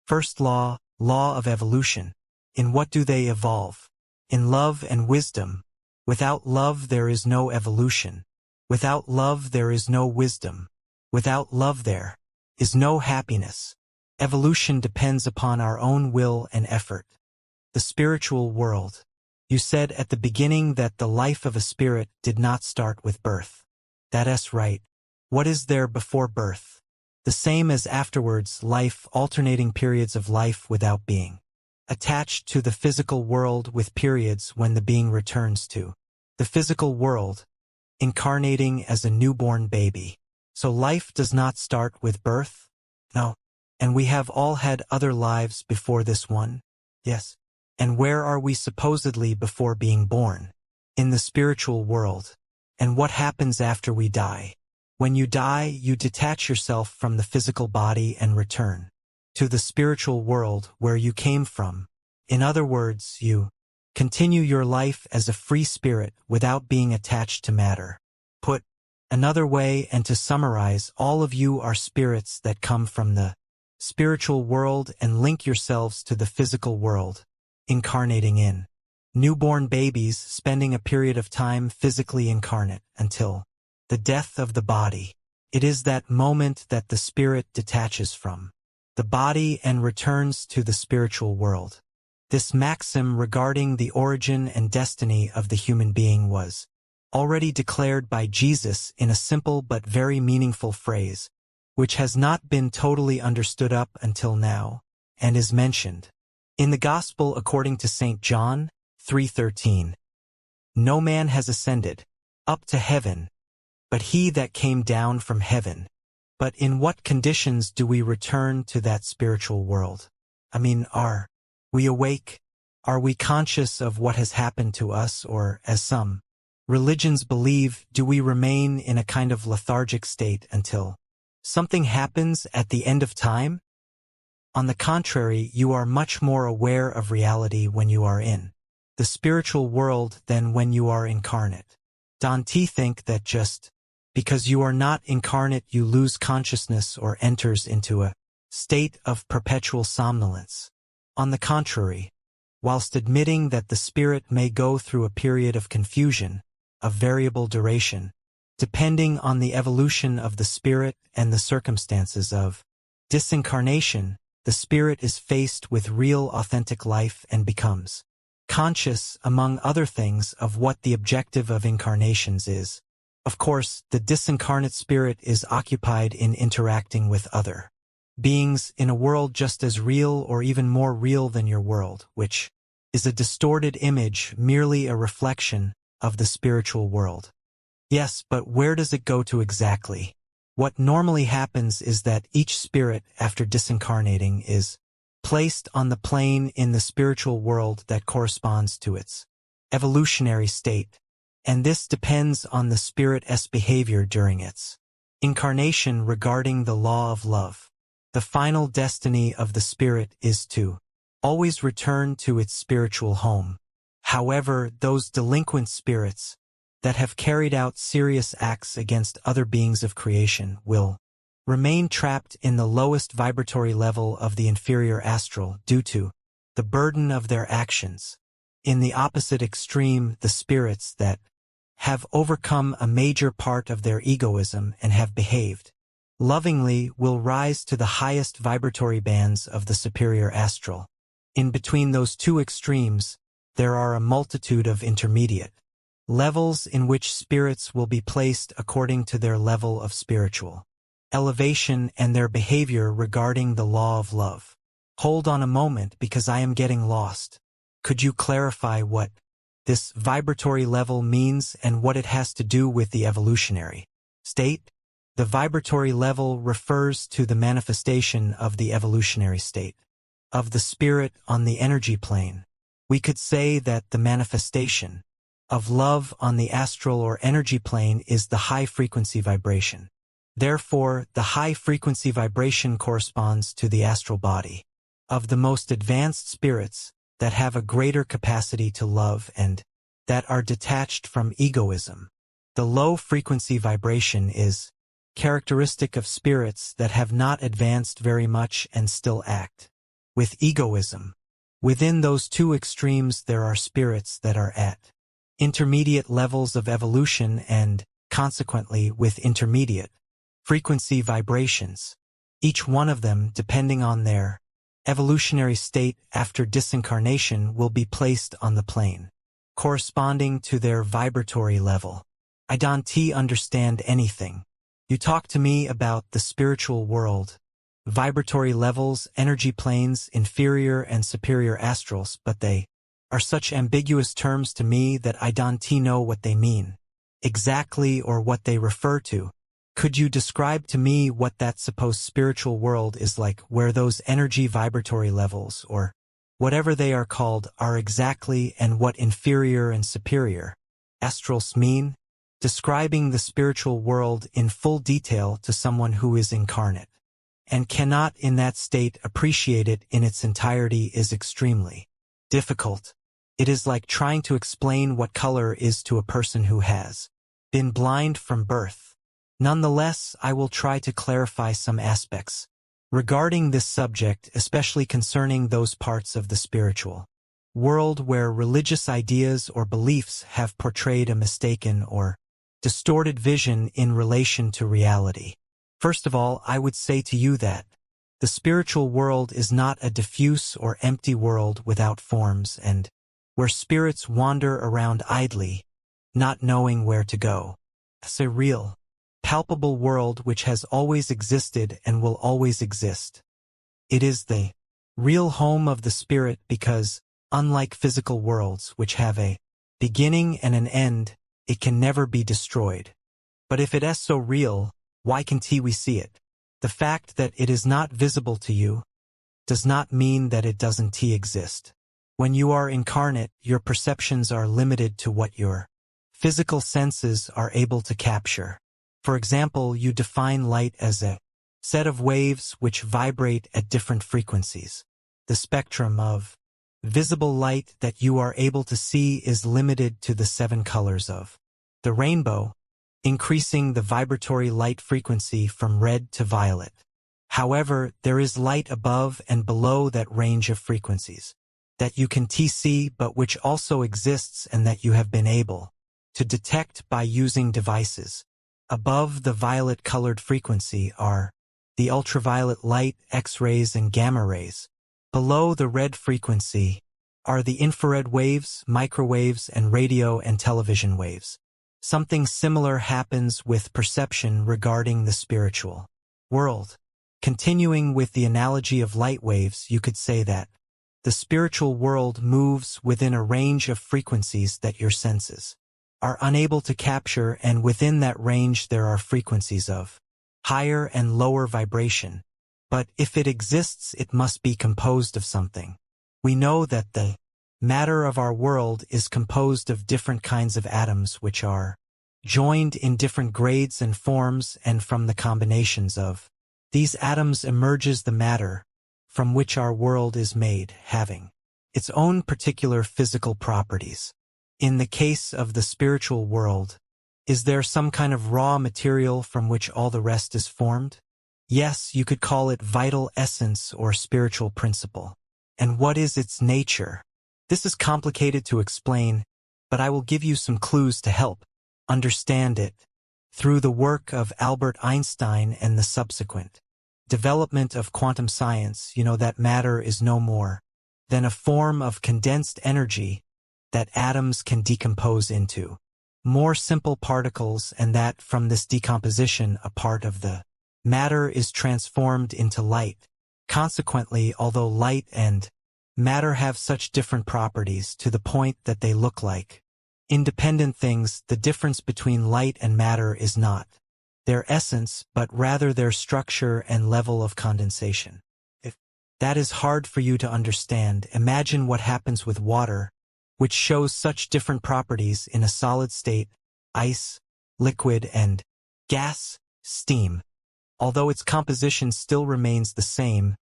First law, law of evolution. In what do they evolve? In love and wisdom. Without love there is no evolution. Without love there is no wisdom. Without love there is no happiness. Evolution depends upon our own will and effort. The spiritual world. You said at the beginning that the life of a spirit did not start with birth. That's right. What is there before birth? The same as afterwards, life, alternating periods of life without being. Attached to the physical world with periods when the being returns to the physical world, incarnating as a newborn baby. So life does not start with birth? No. And we have all had other lives before this one? Yes. And where are we supposedly before being born? In the spiritual world. And what happens after we die? When you die, you detach yourself from the physical body and return to the spiritual world where you came from. In other words, you continue your life as a free spirit without being attached to matter. Put another way, and to summarize, all of you are spirits that come from the spiritual world and link yourselves to the physical world, incarnating in newborn babies, spending a period of time physically incarnate until the death of the body. It is that moment that the spirit detaches from the body and returns to the spiritual world. This maxim regarding the origin and destiny of the human being was already declared by Jesus in a simple but very meaningful phrase, which has not been totally understood up until now, and is mentioned in the Gospel according to St. John 3:13. No man has ascended up to heaven, but he that came down from heaven. But in what conditions do we return to that spiritual world? Are we awake? Are we conscious of what has happened to us, or, as some religions believe, do we remain in a kind of lethargic state until something happens at the end of time? On the contrary, you are much more aware of reality when you are in the spiritual world than when you are incarnate. Don't think that just because you are not incarnate you lose consciousness or enters into a state of perpetual somnolence. On the contrary, whilst admitting that the spirit may go through a period of confusion, of variable duration, depending on the evolution of the spirit and the circumstances of disincarnation, the spirit is faced with real authentic life and becomes conscious, among other things, of what the objective of incarnations is. Of course, the disincarnate spirit is occupied in interacting with other beings in a world just as real or even more real than your world, which is a distorted image, merely a reflection of the spiritual world. Yes, but where does it go to exactly? What normally happens is that each spirit, after disincarnating, is placed on the plane in the spiritual world that corresponds to its evolutionary state, and this depends on the spirit's behavior during its incarnation regarding the law of love. The final destiny of the spirit is to always return to its spiritual home. However, those delinquent spirits that have carried out serious acts against other beings of creation will remain trapped in the lowest vibratory level of the inferior astral due to the burden of their actions. In the opposite extreme, the spirits that have overcome a major part of their egoism and have behaved lovingly will rise to the highest vibratory bands of the superior astral. In between those two extremes, there are a multitude of intermediate levels in which spirits will be placed according to their level of spiritual elevation and their behavior regarding the law of love. Hold on a moment, because I am getting lost. Could you clarify what this vibratory level means and what it has to do with the evolutionary state? The vibratory level refers to the manifestation of the evolutionary state of the spirit on the energy plane. We could say that the manifestation of love on the astral or energy plane is the high-frequency vibration. Therefore, the high-frequency vibration corresponds to the astral body of the most advanced spirits that have a greater capacity to love and that are detached from egoism. The low-frequency vibration is characteristic of spirits that have not advanced very much and still act with egoism. Within those two extremes there are spirits that are at intermediate levels of evolution and, consequently, with intermediate frequency vibrations. Each one of them, depending on their evolutionary state after disincarnation, will be placed on the plane corresponding to their vibratory level. I don't understand anything. You talk to me about the spiritual world, vibratory levels, energy planes, inferior and superior astrals, but they are such ambiguous terms to me that I don't know what they mean exactly or what they refer to. Could you describe to me what that supposed spiritual world is like, where those energy vibratory levels, or whatever they are called, are exactly, and what inferior and superior astrals mean? Describing the spiritual world in full detail to someone who is incarnate and cannot in that state appreciate it in its entirety is extremely difficult. It is like trying to explain what color is to a person who has been blind from birth. Nonetheless, I will try to clarify some aspects regarding this subject, especially concerning those parts of the spiritual world where religious ideas or beliefs have portrayed a mistaken or distorted vision in relation to reality. First of all, I would say to you that the spiritual world is not a diffuse or empty world without forms and where spirits wander around idly, not knowing where to go. It's a real, palpable world which has always existed and will always exist. It is the real home of the spirit because, unlike physical worlds which have a beginning and an end, it can never be destroyed. But if it is so real, why can't we see it? The fact that it is not visible to you does not mean that it doesn't exist. When you are incarnate, your perceptions are limited to what your physical senses are able to capture. For example, you define light as a set of waves which vibrate at different frequencies. The spectrum of visible light that you are able to see is limited to the 7 colors of the rainbow, increasing the vibratory light frequency from red to violet. However, there is light above and below that range of frequencies that you can see but which also exists and that you have been able to detect by using devices. Above the violet-colored frequency are the ultraviolet light, X-rays, and gamma rays. Below the red frequency are the infrared waves, microwaves, and radio and television waves. Something similar happens with perception regarding the spiritual world. Continuing with the analogy of light waves, you could say that the spiritual world moves within a range of frequencies that your senses are unable to capture, and within that range there are frequencies of higher and lower vibration. But if it exists, it must be composed of something. We know that the matter of our world is composed of different kinds of atoms which are joined in different grades and forms, and from the combinations of these atoms emerges the matter from which our world is made, having its own particular physical properties. In the case of the spiritual world, is there some kind of raw material from which all the rest is formed? Yes, you could call it vital essence or spiritual principle. And what is its nature? This is complicated to explain, but I will give you some clues to help understand it. Through the work of Albert Einstein and the subsequent development of quantum science, you know that matter is no more than a form of condensed energy that atoms can decompose into more simple particles, and that from this decomposition a part of the matter is transformed into light. Consequently, although light and matter have such different properties to the point that they look like independent things, the difference between light and matter is not their essence, but rather their structure and level of condensation. If that is hard for you to understand, imagine what happens with water, which shows such different properties in a solid state, ice, liquid, and gas, steam, although its composition still remains the same,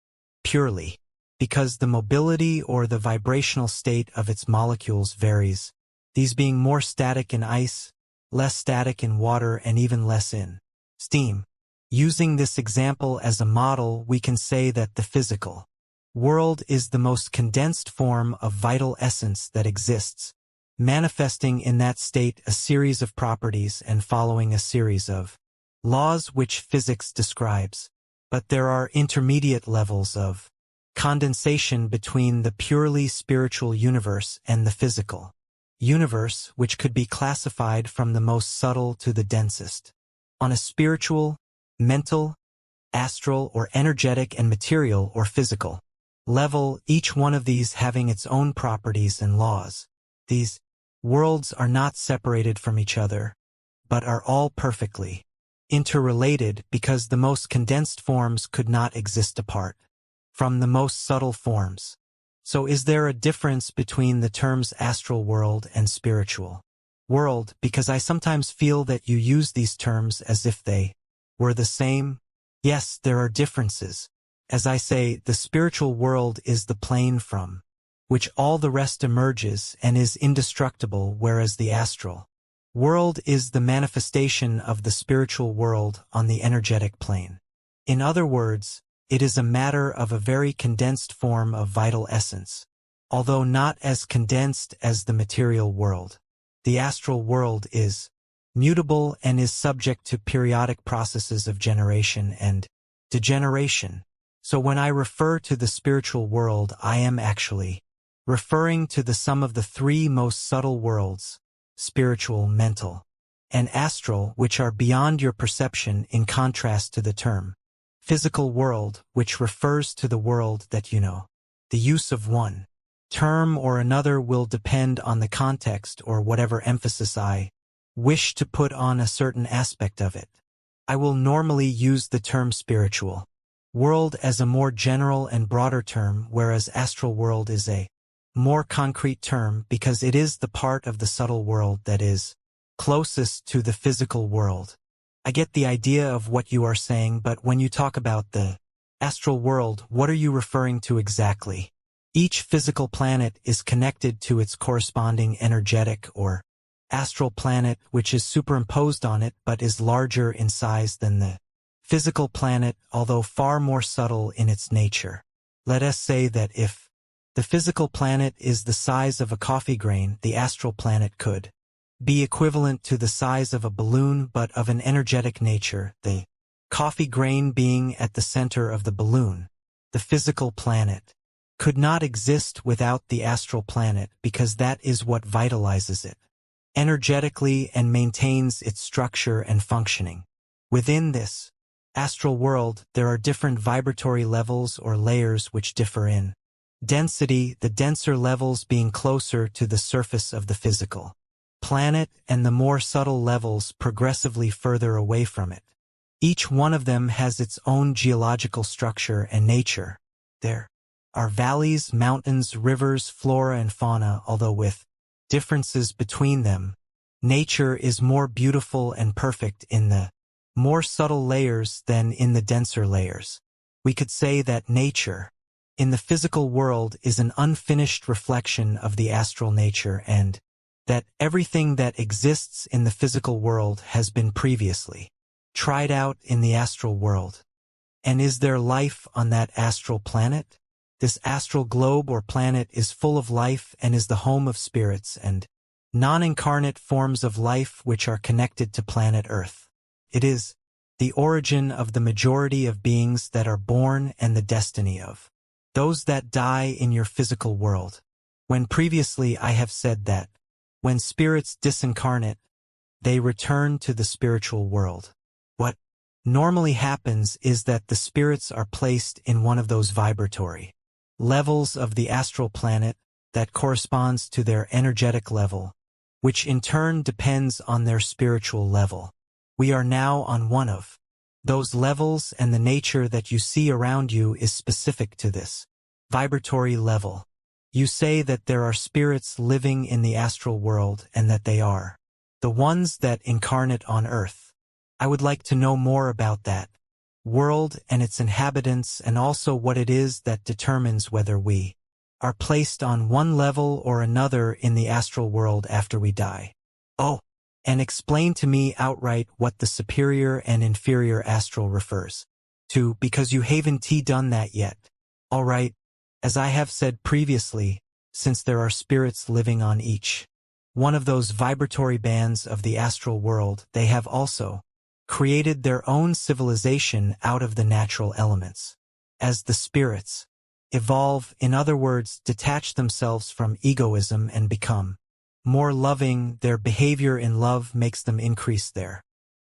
purely because the mobility or the vibrational state of its molecules varies, these being more static in ice, less static in water, and even less in steam. Using this example as a model, we can say that the physical World is the most condensed form of vital essence that exists, manifesting in that state a series of properties and following a series of laws which physics describes. But there are intermediate levels of condensation between the purely spiritual universe and the physical universe, which could be classified from the most subtle to the densest. On a spiritual, mental, astral, or energetic and material or physical level, each one of these having its own properties and laws. These worlds are not separated from each other, but are all perfectly interrelated because the most condensed forms could not exist apart from the most subtle forms. So is there a difference between the terms astral world and spiritual world? Because I sometimes feel that you use these terms as if they were the same. Yes, there are differences. As I say, the spiritual world is the plane from which all the rest emerges and is indestructible, whereas the astral world is the manifestation of the spiritual world on the energetic plane. In other words, it is a matter of a very condensed form of vital essence, although not as condensed as the material world. The astral world is mutable and is subject to periodic processes of generation and degeneration. So when I refer to the spiritual world, I am actually referring to the sum of the three most subtle worlds, spiritual, mental, and astral, which are beyond your perception, in contrast to the term physical world, which refers to the world that you know. The use of one term or another will depend on the context or whatever emphasis I wish to put on a certain aspect of it. I will normally use the term spiritual world as a more general and broader term, whereas astral world is a more concrete term because it is the part of the subtle world that is closest to the physical world. I get the idea of what you are saying, but when you talk about the astral world, what are you referring to exactly? Each physical planet is connected to its corresponding energetic or astral planet, which is superimposed on it but is larger in size than the physical planet, although far more subtle in its nature. Let us say that if the physical planet is the size of a coffee grain, the astral planet could be equivalent to the size of a balloon but of an energetic nature, the coffee grain being at the center of the balloon. The physical planet could not exist without the astral planet because that is what vitalizes it energetically and maintains its structure and functioning. Within this astral world, there are different vibratory levels or layers which differ in density, the denser levels being closer to the surface of the physical planet and the more subtle levels progressively further away from it. Each one of them has its own geological structure and nature. There are valleys, mountains, rivers, flora and fauna, although with differences between them. Nature is more beautiful and perfect in the more subtle layers than in the denser layers. We could say that nature in the physical world is an unfinished reflection of the astral nature, and that everything that exists in the physical world has been previously tried out in the astral world. And is there life on that astral planet? This astral globe or planet is full of life and is the home of spirits and non-incarnate forms of life which are connected to planet Earth. It is the origin of the majority of beings that are born and the destiny of those that die in your physical world. When previously I have said that when spirits disincarnate, they return to the spiritual world. What normally happens is that the spirits are placed in one of those vibratory levels of the astral planet that corresponds to their energetic level, which in turn depends on their spiritual level. We are now on one of those levels, and the nature that you see around you is specific to this vibratory level. You say that there are spirits living in the astral world and that they are the ones that incarnate on Earth. I would like to know more about that world and its inhabitants, and also what it is that determines whether we are placed on one level or another in the astral world after we die. Oh, and explain to me outright what the superior and inferior astral refers to, because you haven't done that yet. All right, As I have said previously, since there are spirits living on each one of those vibratory bands of the astral world, they have also created their own civilization out of the natural elements. As the spirits evolve, in other words, detach themselves from egoism and become more loving, their behavior in love makes them increase their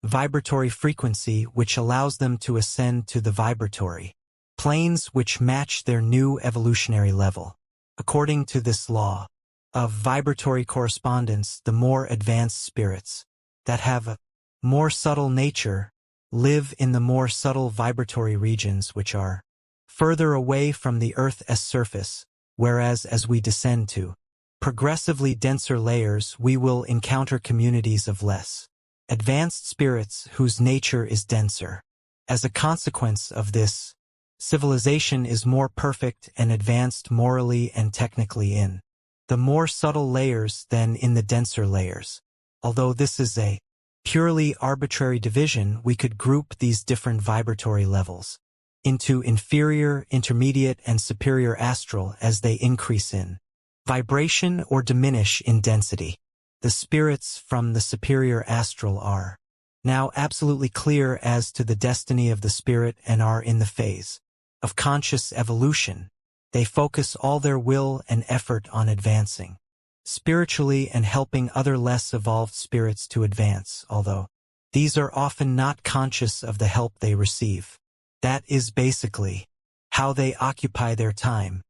vibratory frequency, which allows them to ascend to the vibratory planes which match their new evolutionary level. According to this law of vibratory correspondence, the more advanced spirits that have a more subtle nature live in the more subtle vibratory regions which are further away from the Earth's surface, whereas as we descend to progressively denser layers, we will encounter communities of less advanced spirits whose nature is denser. As a consequence of this, civilization is more perfect and advanced morally and technically in the more subtle layers than in the denser layers. Although this is a purely arbitrary division, we could group these different vibratory levels into inferior, intermediate, and superior astral as they increase in vibration or diminish in density. The spirits from the superior astral are now absolutely clear as to the destiny of the spirit and are in the phase of conscious evolution. They focus all their will and effort on advancing spiritually and helping other less evolved spirits to advance, although these are often not conscious of the help they receive. That is basically how they occupy their time.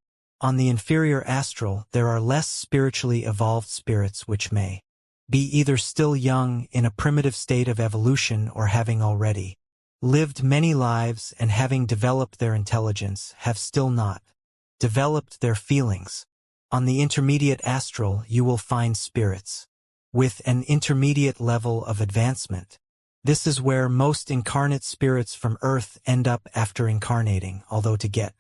On the inferior astral, there are less spiritually evolved spirits which may be either still young in a primitive state of evolution or having already lived many lives and having developed their intelligence have still not developed their feelings. On the intermediate astral, you will find spirits with an intermediate level of advancement. This is where most incarnate spirits from Earth end up after incarnating, although to get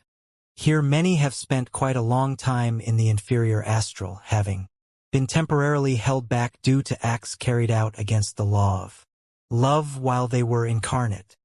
here many have spent quite a long time in the inferior astral, having been temporarily held back due to acts carried out against the law of love while they were incarnate.